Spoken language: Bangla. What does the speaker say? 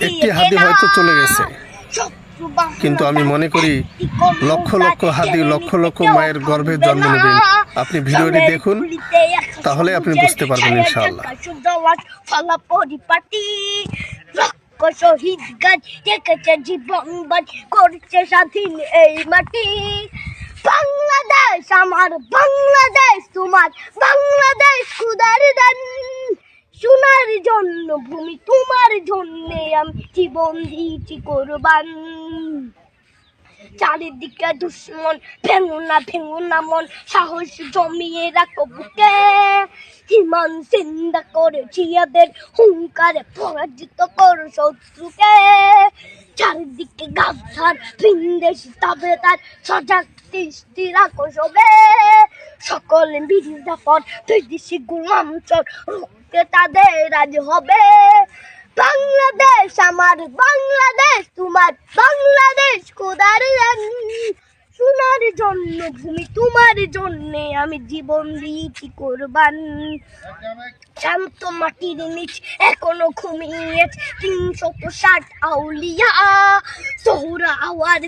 একটি হাতি হয়তো চলে গেছে, কিন্তু আমি মনে করি লক্ষ লক্ষ হাতি লক্ষ লক্ষ মায়ের গর্ভে জন্ম নেবেন। আপনি ভিডিওটি দেখুন, তাহলে আপনি বুঝতে পারবেন ইনশাআল্লাহ। শহীদ গাছ রেখেছে জীবন বাজ করছে স্বাধীন এই মাটি। বাংলাদেশ আমার, বাংলাদেশ তোমার, বাংলাদেশ খুদার দান। সোনার জন্য ভূমি তোমার জন্যে আমি জীবন দিয়েছি কোরবান। চারিদিকে দুশ্মন, ভেঙো না মন, সাহস জমিয়ে রাখো বুকে। হিমান চিন্তা করেছি এদের হুঙ্কারে পরাজিত করো শত্রুকে। চারিদিকে গাছার ভিনদেশি তাবেদার, সজাগ দৃষ্টি রাখো সবে। সকলে মির্জাফর বিদেশি গোলাম চোর, রুখতে তাদের আজ হবে। বাংলাদেশ আমার, বাংলাদেশ তোমার, বাংলাদেশ খোদার দান। সোনার জন্য ভূমি তোমার জন্যে আমি জীবন দিয়েছি কোরবান। শান্ত মাটির নিচ এখনো ঘুমিয়েছে 360 আউলিয়া। সোহরা আওয়ার